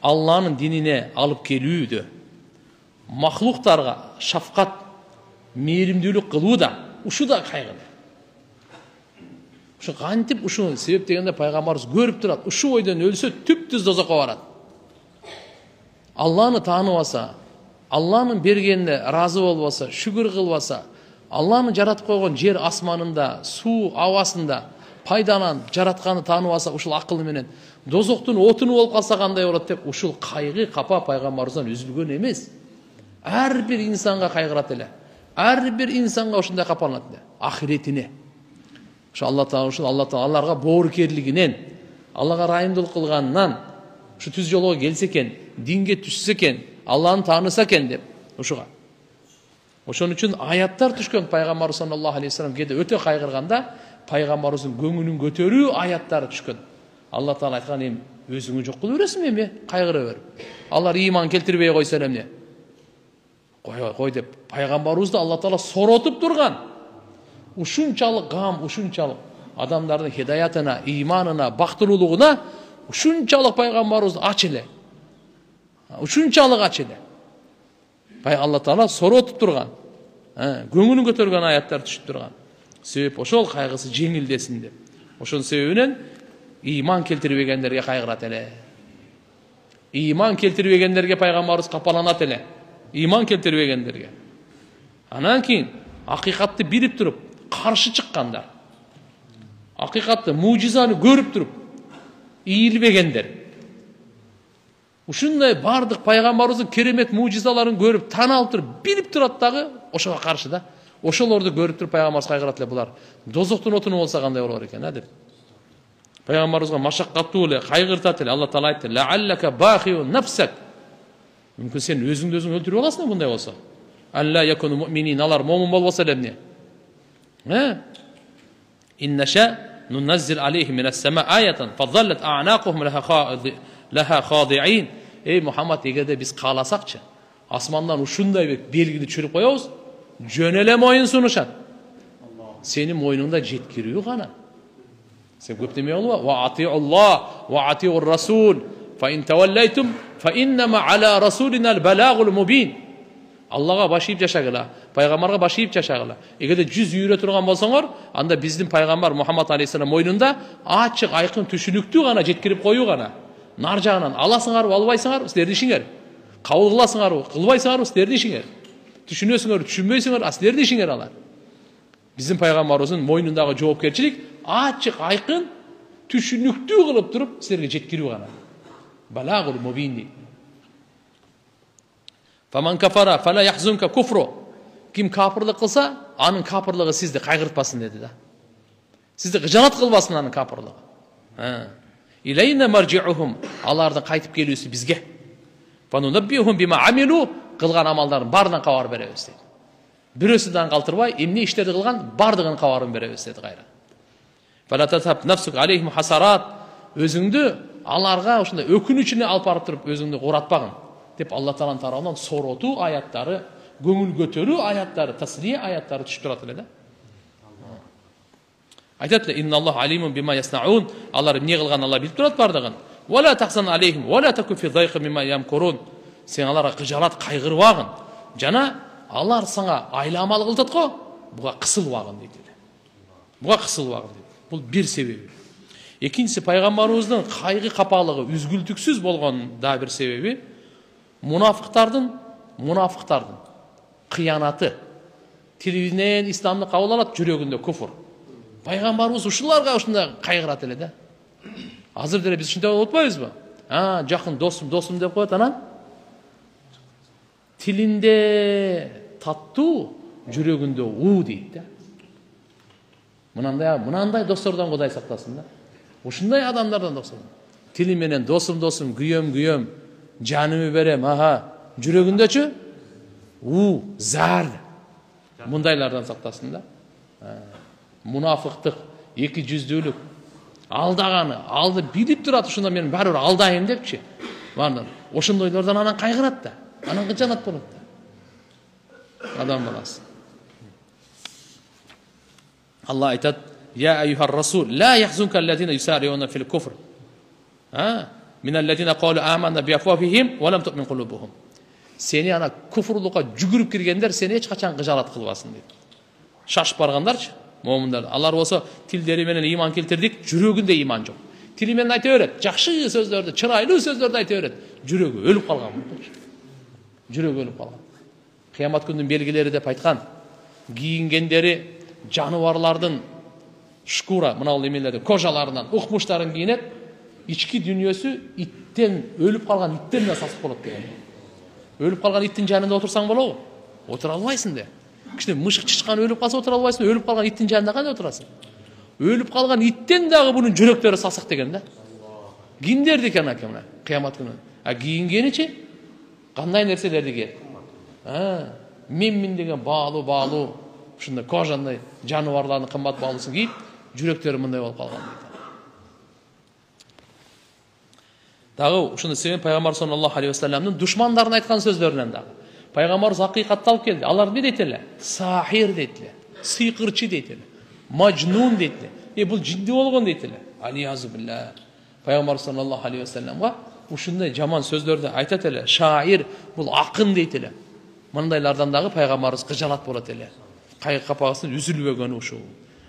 Allah'ın dinine alıp kelүүдө, mahluklarga şafkat, meyrimdүүлүк kılуу da, uşu da kaygılı. Uşu kantip uşu sebep degende Peygamberimiz görüp turat. Uşu oydan ölse tüptüz dozakka barat. Allah'ını tanыбаса, Allah'ın bergenine razı olbasa, şükür kılbasa, Allah'ın jaratıp koygan jer asmanında, su avasında пайданан жаратканы тааныбаса, ушул акыл менен дозоктун отуну болуп калса кандай болот деп ушул кайгы капа пайгамбарыбыздан үзүлгөн эмес. Ар бир инсанга кайгырат эле. Ар бир инсанга ушундай капаланат эле. Ахиретине. Ошо Алла Таала аларга боорукерлигинен, Аллага райымдуулук кылганынан, ушу түз жолго келсе экен, динге түшсө экен, Алланы тааныса экен деп ушуга. Ошон үчүн аяттар түшкөн пайгамбар саллаллаху алейхи вассалам кээде өтө кайгырганда, пайгамбарыбыздын көңүлүн көтөрүү аяттары түшкөн. Алла Таала айткан, "Эми өзүңү жок кылып бересиңби эми кайгыра берип? Алар ыйман келтирбей койсо эмне?" Кой деп пайгамбарыбызды Алла Таала соротуп турган. Ушунчалык гам, ушунчалык адамдардын хидаятына, ыйманына, бактылуулугуна ушунчалык пайгамбарыбыз ач эле. Ушунчалык ач эле. Алла Таала соротуп турган. Көңүлүн көтөргөн аяттар түшүп турган. Себеп ошол кайгысы жеңилдесин деп. Ошон себебинен ыйман келтирбегендерге кайгырат эле. Ыйман келтирбегендерге пайгамбарыбыз капаланат эле. Ыйман келтирбегендерге. Анан кийин акыйкатты билип туруп, каршы чыккандар. Акыйкатты, мужизаны көрүп туруп, ийилбегендер. Ушундай бардык пайгамбарыбыздын керемет мужизаларын көрүп, таанып туруп, билип турат дагы ошого каршы да. Ошолорду көрүп туруп пайгамбарыбыз кайгырат эле, булар дозоктун отуну болсо кандай болор экен, деп. Пайгамбарыбызга машаккаттуу эле, кайгыртат эле. Алла Таала айтты: "Лааллака бахиун нафсак." Мүмкүн сен өзүңдү өзүң өлтүрүп аласың мындай болсо. Алла якуну муъминин, алар момун болбосо эмне? Иннаша нуназзил алейхим минас сама аятан фадаллат а'нaqуhum laha khadi'in. Ey Muhammed, эгерде биз кааласакчы, асмандан ушундай белгиди чүрүп коебуз, жөн эле моюн сунушат. Сенин мойнуңда жеткирүү гана. Сен көп демей болбо. Ва атиуллах ва атиур расул фа ин таваллайтум фа иннама ала расулина ал-балагул мубин. Аллага баш ийип жашагыла, пайгамбарга баш ийип жашагыла. Эгерде 100 үйрө турган болсоңор, анда биздин пайгамбар Мухаммад алейхиссалам мойнунда ачык, айкын, түшүнүктүү гана жеткирип коюу гана. Нар жагынан аласыңарбы, албайсыңарбы, силердин ишиңер. Кабыл кыласыңарбы, кылбайсыңарбы, силердин ишиңер. Түшүнөсүңөр, түшүнбөйсүңөр, силердин ишиңер алар. Биздин пайгамбарыбыздын мойнундагы жоопкерчилик ачык, айкын, түшүнүктүү кылып туруп силерге жеткирүү гана. Балагул мубин. Faman kafara fala yahzunka kufru. Kim kafirlik kılsa, anın kafirliği sizde kaygırtmasın dedi de. Sizde gıcanat kılmasın anın kafirliği. İleyne marci'uhum. Allah'ardan kaytıp geliyorsa bizge. Fanunabbihum bima amilu. Kılgan amalların bardan kavar berebez dedi. Birisinden kaltırbay, emni işleri kılgan bardığın kavarın berebez dedi gayra. Fala tathab nafsuk aleyhim hasarat. Özündü Allah'a oşunda ökün içine alıp arıp durup özündü uğratpağın. Dep Allah Taala'nın tarafından sorotu ayatları, göngül götörü ayatları, tasriye ayatları düşüp turat ele de. Aytat le innallahu alimun bima yasnaun. Allah ne kılgan Allah bilip turat bardığın. Ve la tahzan aleyhim ve la takun fi dayqin mimma yamkurun. Sen alara gıjarat kaygırwagın. Jana Allah sana aylamalı kıltatko, buga kısılwagın deydi. Buga kısılwagın deydi. Bul bir sebebi. İkincisi Peygamberimizin kaygı kapalığı, üzgültüksüz bolğan da bir sebebi. Munafıktardın Munafiqtардын кыянаты. Тилинен исламды кабыл алат, жүрөгүндө куфур. Пайгамбарыбыз ушуларга ушундай кайгырат эле да. Азыр деле биз ушундай болуп атпайбызбы? Жакын досум деп коет, анан тилинде таттуу, жүрөгүндө уу дейт да. Мынандай достордон Кудай сактасын да. Ушундай адамдардан досор. Тили менен досум, күйөм, жанымы берем, жүрөгүндөчү уу, зар. Мындайлардан сактасын да. Мунафыктык, эки жүздүүлүк, алдаганы, алды билип турат, ушунда мен баары бир алдайм депчи. Ошондойлордон анан кайгырат да. Анан кыжанат болот да. Адам баласы. Allah aytat: "Ya eyyuhar rasul, la yahzunka allazina yusari'una fil kufr. Min allazina qalu amanna bi afwahihim wa lam tu'min qulubuhum." Seni ana kufurlukka жүгүрүп киргендер сени эч качан кыжалат кылбасын дейт. Шашып баргандарчы, момундар. Алар болсо тилдери менен иман келтирдик, жүрөгүндө иман жок. Тили менен айта берет, жакшы сөздөрдү, чырайлуу сөздөрдү айта берет. Жүрөгү өлүп калган. Жүрөгү өлүп калган. Кыямат күнүнүн белгилери деп айткан. Кийингендери жануарлардын шкура, мынау эмелерди, кожаларынан, укмуштарын кийинет, ички дүйнөсү иттен өлүп калган иттен да сасык болот деген. Өлүп калган иттин жанында отурсаң болобу? Отура албайсың да. Кичине мышык чычкан өлүп калса отура албайсың, өлүп калган иттин жанында кандай отурасың? Өлүп калган иттен дагы бунун жүрөктөрү сасык деген да. Кимдерди экен аке мына кыямат күнү? Кийингеничи кандай нерселерди кийет? Мен деген баалуу ушундай кожандай жануарлардын кымбат баалуусын кийип, жүрөктөрү мындай болуп калган дейт. Дагы ушуну себеп пайгамбар саллаллаху алейхи вассаламдын душмандарын айткан сөздөрүнөн дагы. Пайгамбарыбыз акыйкатты алып келди. Алар эмне дейт эле? Сахир дейт эле. Сыйкырчы дейт эле. Мажнун дейт эле. Бул жинди болгон дейт эле. Алиязу билlah. Пайгамбар саллаллаху алейхи вассаламга ушундай жаман сөздөрдү айтат эле. Шаир бул акын дейт эле. Мындайлардан дагы пайгамбарыбыз кыжалат болот эле. Кайгы капагысын үзүлбөгөнү ушул.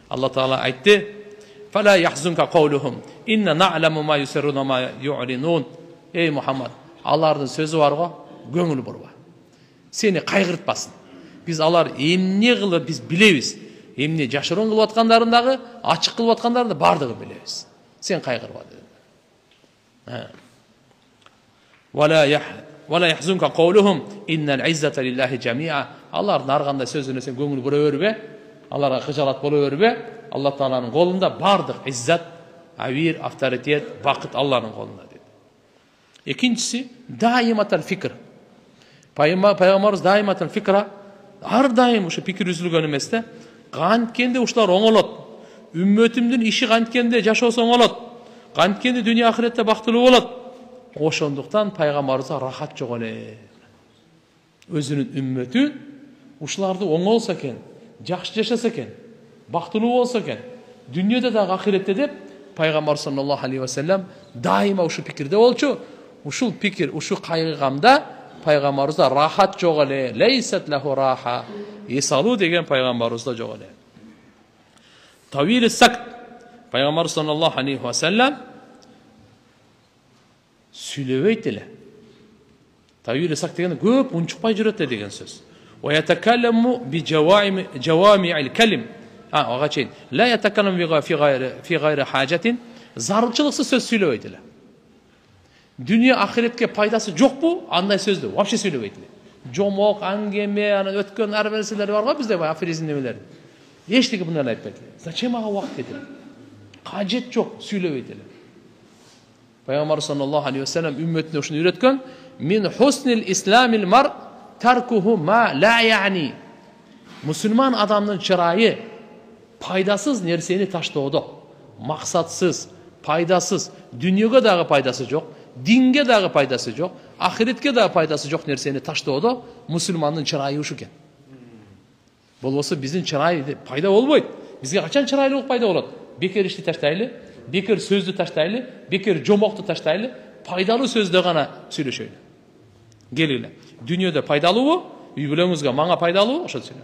Алла Таала айтты: "Фала яхзунка каулухум, инна нa'lamu ma yusirruna ma yu'linun." Ey Muhammad, алардын сөзү бар го, көңүл бурба. Сени кайгыртпасын. Биз алар эмне кылып биз билебиз. Эмне жашыруун кылып аткандарын дагы, ачык кылып аткандарын да бардыгын билебиз. Сен кайгырба dedi. Вала яхзунка каулухум, иннал иззата лиллахи жамиа. Алардын ар кандай сөзүнө сен көңүл бура бербе, аларга кыжалат боло бербе. Алла Тааланын колунда бардык иззат, авир, авторитет, бакыт Алланын колунда dedi. Экинчиси даиматал фикр. Пайгамбарыбыз даиматал фикра, ар дайым ушу пикир үзүлгөн эмес да. Канткенде ушулар оңолот. Үммөтүмдүн иши канткенде жашоосу оңолот. Канткенде дүйнө ахиретте бактылуу болот. Ошондуктан пайгамбарыбызга рахат жок эле. Өзүнүн үммөтү ушуларды оңолсо экен, жакшы жашаса экен, бактылуу болсо экен, дүйнөдө дагы ахиретте деп пайгамбар саллаллаху алейхи вассалам дайыма ушу пикирде болчу. Ушул пикир, ушу кайгыгамда пайгамбарыбызда рахат жок эле. Лейсат лаху раха. Эсалуу деген пайгамбарыбызда жок эле. Тавил сакт. Пайгамбар саллаллаху алейхи вассалам сүйлөбөйт эле. Тавил сакт деген көп унчукпай жүрөт деген сөз. Ва ятакалламу би жавами'ил калим. Ага чейин. Ла ятакалламу фи гайри хажатин. Зарылчылыксыз сөз сүйлөбөйт эле. Dünya ahiretke paydası yok bu, андай сөздü. Вообще söylebeydi. Жомок, аңгеме, өткөн ар нерселер бар го бизде, афоризм немелер. Эчтеке bunlarni айтпайт. Зачем ага убакыт кетири? Кажет жок, сүйлөбейт эле. Пайгамбар саллаллаху алейхи вассалам үммөтүнө ушуну үйрөткөн: "Мин хуснил исламил мар таркуху ма ла яни." Мусулман адамдын чырайы пайдасыз нерсени таштоодо. Максатсыз, пайдасыз, дүйнөгө дагы пайдасы жок. Dinge dağı paydası yok, ahiretke dağı paydası yok nerseni taştıodu, Müslümanın çırayı uşu ken. Bolbosu bizim çırayı payda olmaydı. Bizge kaçan çırayılık payda olur? Bekir işli taştaylı, bekir sözlü taştaylı, bekir jomoktu taştaylı, paydalı sözde gana söyle şöyle. Geliyle. Dünyada paydalı bu, üyülüğümüzge mana paydalı bu, oşa söyle.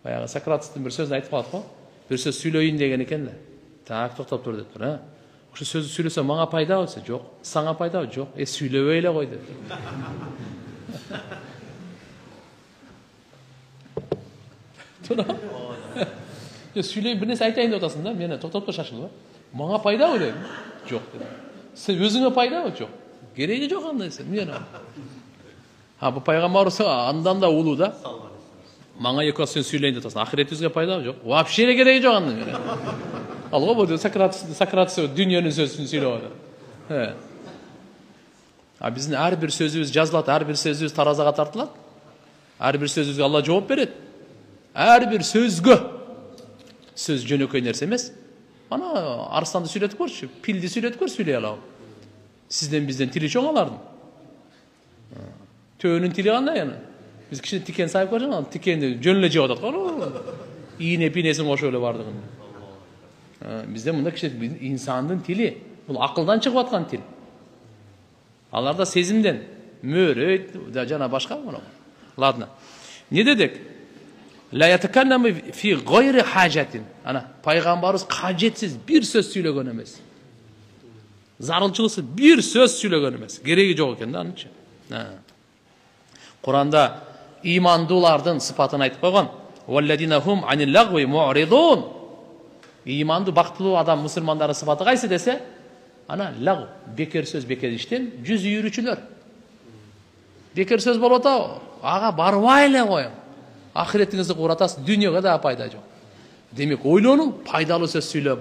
Bayağı Sakrat'ın bir söz aytıp kaldı mı? Bir söz söyleyin degen eken de. Tak toktap dur dedi. Ha? Şu sözü söylese bana payda olsa yok, sana payda yok. Söyleve öyle koy dedi. Сүйлейін, бір нәрсе айтайын деп отырсың да, мені тоқтатып шашылып. Маңа пайда ойлаймын. Жоқ деді. Сен өзіңе пайда ма? Жоқ. Керегі жоқ андай сен. Бұл пайғамбарымыз андан да улуу да. Маңа екі сен сөйлейін деп отырсың. Ақыретіңізге пайда жоқ. Вообще керегі жоқ андай. Алға бұл Сократ дүниенің сөзін сөйлеп отыр. Біздің әрбір сөзіміз жазылады, әрбір сөзіміз таразаға тартылады. Әрбір сөзімізге Алла жауап береді. Әрбір сөзге. Сөз жөнөкөй нәрсе емес. Ана арыстанды сөйлетіп көрші, пилді сөйлетіп көр сөйлей алау. Сізден бізден тілі чоң алардың. Төөнің тілі қандай яны? Біз кішіне тикен сайып көрші, тикенді жөнле жеп атат. Иіне пинесін қош өлі бардығын. Бізден мұнда кішіне инсандың тілі. Бұл ақылдан шығып атқан тіл. Аларда сезімден. Мөрөйт, жана башқа. Ладно. Не дедік? La yatakallam fi gayri hajatin. Ana peygamberimiz kacetsiz bir söz söylegen emas. Zarılçılıksız bir söz söylegen emas. Geregi yok ekan da onun için. Kur'an'da imandılardan sıfatını aytıp koygan. Vellezina hum anil lagwi mu'ridun. İmandı baktılığı adam Müslümanların sıfatı kaysı dese, ana lag bekar söz bekar işten yüz yürüçüler. Bekar söz bolota, ağa barbayla koyun. Ahiretinizi kuratасыз, dünyaya da пайда жоқ. Demek ойлонun, пайдалы söz söylеп,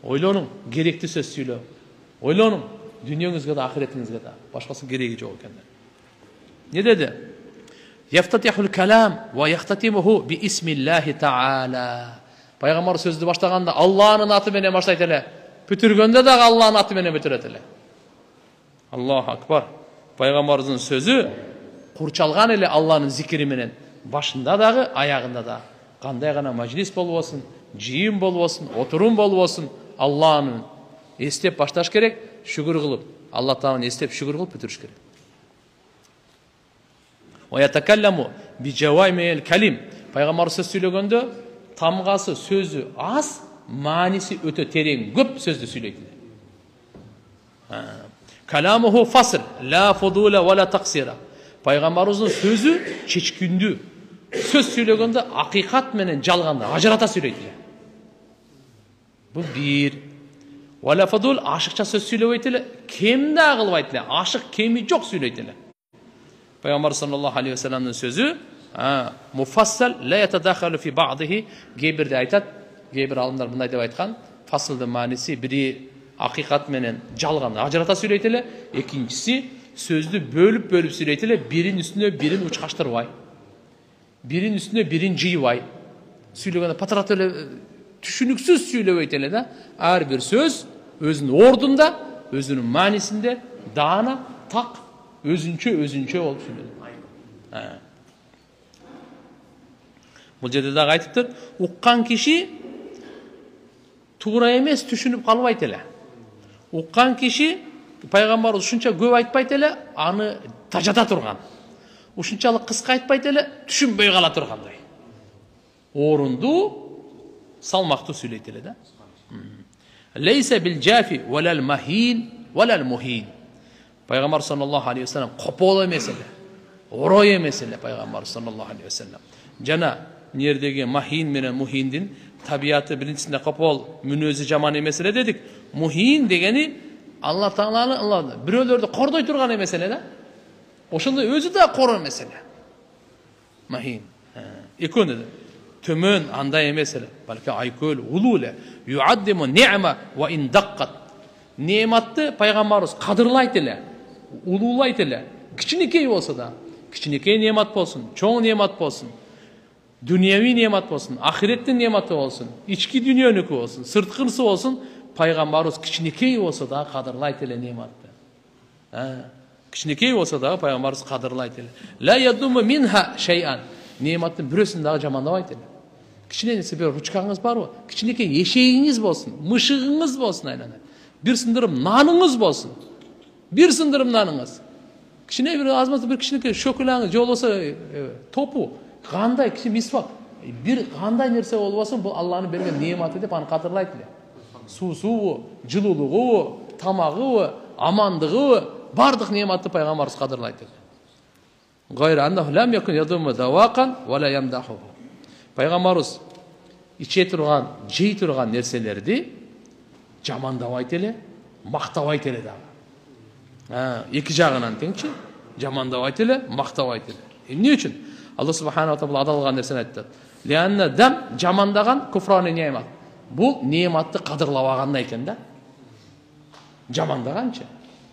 ойлонun, gerekli söz söylеп, ойлонun, dünyangizga da, ahiretingizga da, başkası gereği жоқ ekan. Ne dedi? Yaftatihul kalam ve yahtatimuhu bi ismillahi ta'ala. Peygamber sözді başlaganda Allah'ın atı menen başlayt ele. Bütürgönde de Allah'ın atı menen bütüret ele. Allahu akbar. Peygamberimizin sözü kurçalgan ele Allah'ın zikri menen. Başında dağı, ayağında da. Qanday gana majlis bolup olsun, jийин bolup olsun, oturum bolup olsun, Allah'ın estep başlaş gerek, şükür kılıp, Allah Teala'nı estep şükür kılıp bütürüş gerek. Ve yetekallamu bi cevaimil kelim. Peygamber söz söylegende tamgası, sözü az, manisi öte tereң, көп sözdü söyleydi. Kalamuhu fasl, la fudula ve la taksira. Peygamberimizin sözü çeçkündü. Söz söylegende hakikat menen жалганда ажырата söyleydi. Bu bir. Ve la fudul aşıkça söz söyleydi. Kim de kılbaydı. Aşık kemi çok söyleydi. Peygamber sallallahu aleyhi ve sellem'in sözü mufassal la yetedakhalu fi ba'dihi. Gebirde aytat. Gebir alımlar bunday dep aytkan. Fasıldı manisi biri hakikat menen жалганда ажырата söyleydi. İkincisi sözdü bölüp söyleydi. Birin üstüne birin uçkaştırvay. Birin üstüne birin jıyvay. Söylegende patrat öyle düşünüksüz söylebeytele de her bir söz özünün ordunda, özünün manisinde dağına tak özünçe olup söyledi. Bu жерде дагы айтыптыр, уккан киши туура эмес түшүнүп калбайт эле. Уккан киши пайгамбар ушунча көп айтпайт эле, аны тажата турган. Ушунчалык кыска айтпайт эле, түшүнбөй кала тургандай. Орунду, салмактуу сүйлөйт эле да. Лейсе бил жафи валал махин валал мухин. Пайгамбар саллаллаху алейхи ва саллям копол эмес эле, орой эмес эле пайгамбар саллаллаху алейхи ва саллям. Жана нердеги махин менен мухиндин табиаты биринчисинде копол, мүнөзү жаман эмес эле дедик. Мухин дегени Алла Тааланы бирөөлөрдү кордой турган эмес эле да. Ошондой өзү да кор эмес эле. Махин. Экөөнү да төмөн андай эмес эле, балки айкөл, улуу эле. Юаддиму ни'ма ва ин даккат. Нематты пайгамбарыбыз кадырлайт эле, улуулайт эле. Кичинекей болсо да, кичинекей немат болсун, чоң немат болсун. Dünyevi nimet olsun, ahiretin nimeti olsun, içki dünyanıkı olsun, sırtkınsı olsun, Peygamberimiz kiçinekey olsa da kadırlayt ele nimette. Kiçinekey olsa da Peygamberimiz kadırlayt ele. La yadumu minha şey'an. Nimetin bürösün daha jamandabait ele. Kiçinekeyse bir ruçkanız var mı? Kiçinekey yeşeğiniz olsun, mışığınız olsun aynen. Bir sındırım nanınız olsun. Bir sındırım nanınız. Kiçinekey bir azmazda bir kiçinekey şokulağınız, yol olsa topu. Qanday kişi misvak. Bir qanday nerse olmasın bu Allah'ın berген nemeti dep аны qadırlayt ele. Suusu, жылуулугу, tamagı, amandığı, bardık nemeti Peygamberimiz qadırlayt ele. Gayri annahu lam yakun yadumu dawaqan ve la yamdahu. Пайгамбарыбыз иче турган, жей турган нерселерди жамандабайт эле, мактабайт эле дагы. Эки жагынан теңчи, жамандабайт эле, мактабайт эле. Эмне үчүн? Алла субханаху ва таала адалган нерсени айтты. Лианна дам жамандаган куфраны немат. Бул нематты кадырлабагандан экен да. Жамандаганчы,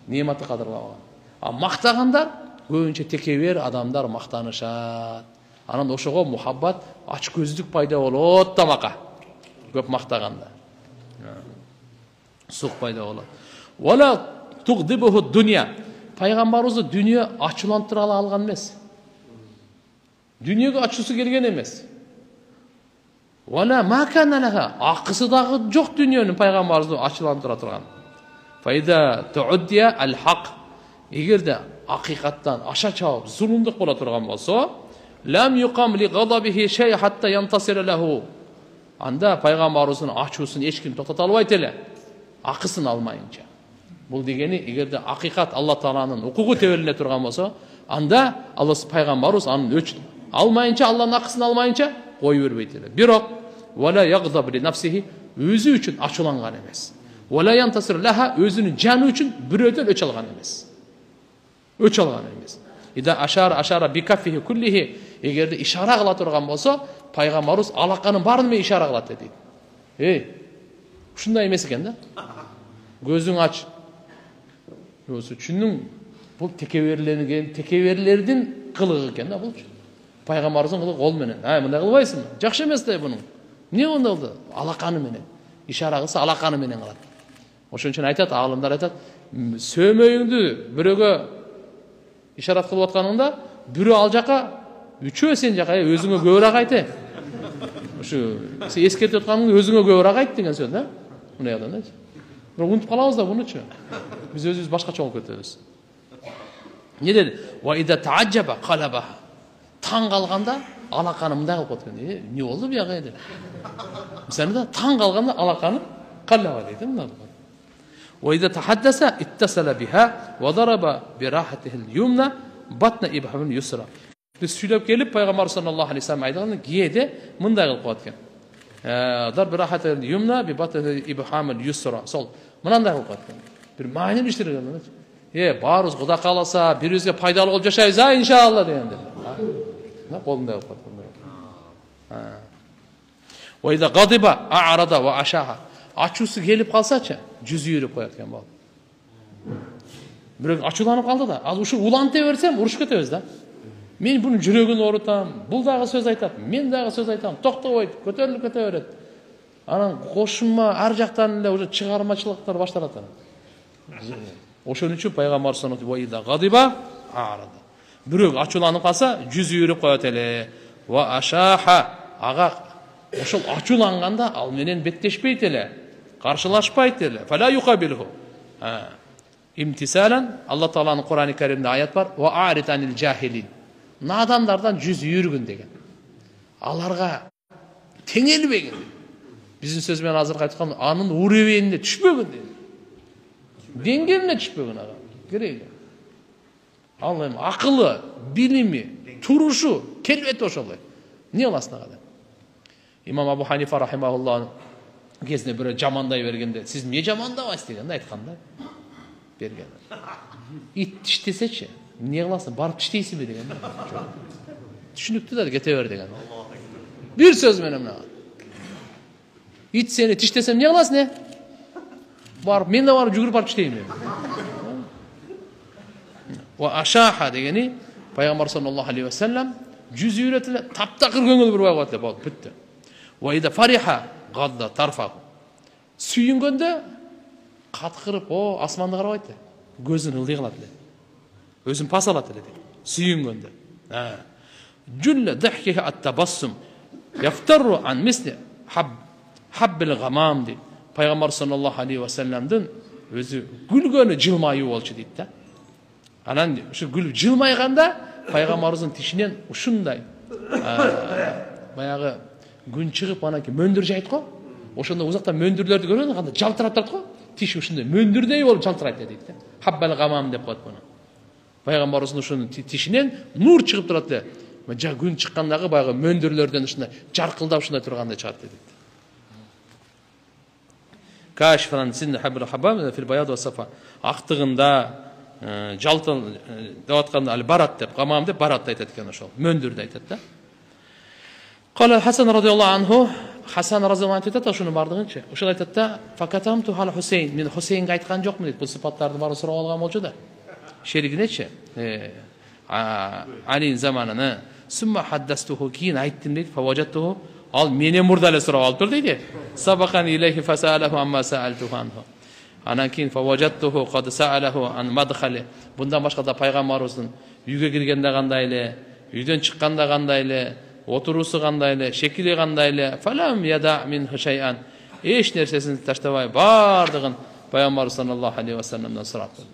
нематты кадырлабаган. А мактагандар көбүнчө текебер адамдар мактанышат. Анан ошого мухаббат, ач көздүк пайда болот тамака. Көп мактаганда. Сук пайда болот. Вала тугдибуху дуnya. Пайгамбарыбызды дүние ачуулантыра алган эмес. Дүниеге ачуусу келген эмес. Вала макана лаха. Акысы дагы жок дүниенин пайгамбарыбызды ачуулантыра турган. Файда тууддия ал-хак. Эгерде акыйкаттан аша чабып зулумдук боло турган болсо, лам юқам ли гадабихи шей хатта янтасира лаху. Анда пайгамбарыбыздын ачуусун эч ким токтото албайт эле. Акысын алмайынча. Бул дегени эгерде акыйкат Алла Тааланын укугу тебелине турган болсо, анда Алла пайгамбарыбыз анын өчүн алмайынча, Алланын акысын алмайынча кой бербейт эле. Бирок вала ягдаб ли нафсихи, өзү үчүн ачууланган эмес. Вала янтасир лаха, өзүнүн жаны үчүн бирөөдөн өч алган эмес. Өч алган эмес. Ида ашара бикаффихи куллихи, эгерде ишара кыла турган болсо, пайгамбарыбыз алаканын баарын менен ишара кылат дейт. Ушундай эмес экен да. Көзүң ач. Өзү үчүн бул текеберлердин кылыгы экен да бул. Пайгамбарыбыздын кылыгы кол менен. Мындай кылбайсың. Жакшы эмес да бунун. Эмне мындай болду? Алаканы менен. Ишара кылса алаканы менен кылат. Ошон үчүн айтат, аалымдар айтат, сөмөйүңдү бирөөгө ишарат кылып атканыңда, бирөө ал жака, үчөө сен жака, өзүңө көбүрөөк айт. Ушу эскертип атканыңды өзүңө көбүрөөк айт деген сөз да. Мындай адам. Бирок унутуп калабыз да бунучу. Биз өзүбүз башкача болуп кетебиз. Не деди? Ва ида таажаба қалаба. Таң калганда алаканы мындай кылып коет экен. Эмне болду бияга деп. Мисалында таң калганда алаканы калаба дейт мындай. Ва ида тахаддаса иттасала биха ва дараба бирахатихи al-yumna батна ибхамил юсра. Biz süylep gelip Peygamber sallallahu aleyhi ve sellem aydıqlarında giyede mınday qılıb qoyat ekan. Dar birahatil yumna bi batni ibhamil yusra. Sol. Mınday qılıb qoyat ekan. Bir ma'ni iştirilgan. Barız Xudo qalasa, birizge paydalı olup yaşayız ha inşallah degende. Ne qolunday qılıb qoyat. Ve iza qadiba a'rada ve ashaha. Açusu gelip qalsaçı, yüzü yürüp qoyat ekan bol. Biroq açulanıp qaldı da, az uşu ulantı versem uruş ketebиз da. Men bunun жүрөгүн оорутам, бул дагы сөз айтат, мен дагы сөз айтам, токтобойт, көтөрүлүп кете берет. Анан кошумма ар жактан эле уже чыгармачылыктар башталат. Ошон үчүн пайгамбар саллаллаху алейхи ва саллям гадиба арада. Бирок ачууланып калса, жүзү үйрүп коет эле. Ва ашаха, ага ошол ачууланганда ал менен беттешпейт эле, каршылашпайт эле. Фала юкабилху. Имтисалан Алла Тааланын Кур'ан-ы Керимде аят бар. Ва арит анил жахилин. Надандардан жүз үйргүн деген. Аларга теңелбегин. Биздин сөз менен азыр айткан анын уребенине түшпөгүн деген. Деңгээлине түшпөгүн ага. Керек. Ал эми акылы, билими, турушу, келбети ошолой. Эмне кыласың ага? Имам Абу Ханифа рахимахуллах кезинде бирөө жамандай бергенде, сиз эмне жамандабайсыз дегенде айтканда берген. Ит тиштесечи, эмне кыласың? Барып тиштейсиңби деген. Түшүнүктүү да кете бер деген. Бир сөз менен мына. Ит сени тиштесем эмне кыласың не? Барып мен да барып жүгүрүп барып тиштейм деп. Ва ашаха дегени пайгамбар саллаллаху алейхи ва саллям жүз үйрөтүлө таптакыр көңүл бурбай коет деп болду, бүттү. Ва ида фариха гадда тарфа. Сүйүнгөндө каткырып, асманды карабайт да. Көзүн ылдый кылат эле. Өзүн пас алат эле. Сүйүнгөндө. Жулла дахкиха ат-табассум яфтару ан мисли хаббил гамам ди. Пайгамбар саллаллаху алейхи ва салламдын өзү гүлгөнү жылмайуу болчу дейт да. Анан ушу гүл жылмайганда пайгамбарыбыздын тишинен ушундай баягы күн чыгып анан мөндүр жайт го. Ошондо узактан мөндүрлөрдү көрөсүң, кандай жалтырап турат го. Тиши ушундай мөндүрдөй болуп жалтырайт дейт да. Хаббал гамам деп коет буну. Пайгамбарыбыздын ушунун тишинен нур чыгып турат эле. күн чыккандагы баягы мөндүрлөрдөн ушундай жаркылдап ушундай тургандай чыгат дейт. Кашфан син хабр хабам фил баяд ва сафа. Актыгында жалтын деп атканда ал барат деп, камам деп барат айтат экен ошол. Мөндүрдү айтат да. Кала Хасан радиаллаху анху, Хасан радиаллаху анху айтат ошону бардыгынча. Ошол айтат да, факатамту хал Хусейн, мен Хусейнге айткан жокмун дейт. Бул сыпаттарды баары сурап алган болчу да. Шеригинечи. Алин заманына сумма хаддастуху кийин айттым дейт. Фаважаттуху ал менен мурда эле сурап алыптыр дейт. Сабакан илейхи фасалаху амма саалтуху анху. Анан кийин фаважаттуху кад саалаху ан мадхали. Bundan башка да пайгамбарыбыздын үйгө киргенде кандай эле, үйдөн чыкканда кандай эле, отурусу кандай эле, шекили кандай эле, фалам яда мин хушайан. Эч нерсесин таштабай бардыгын пайгамбар саллаллаху алейхи ва салламдан сурап берди.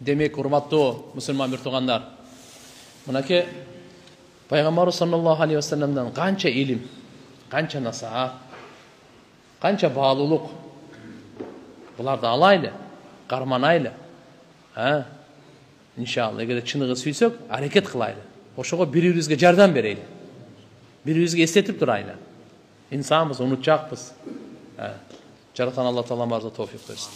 Демек, урматтуу мусулман бир туугандар, мынакей пайгамбар саллаллаху алейхи ва салламдан канча илим, канча насаат, канча баалуулук буларды алайлы, карманайлы. Иншалла, эгер чыныгы сүйсөк, аракет кылайлы. Ошого бири-бирибизге жардам берели. Бири-бирибизге эстетип турайлы. İnsanбыз, унутчакпыз. Жараткан Алла Таала барыбызга товфик берсин.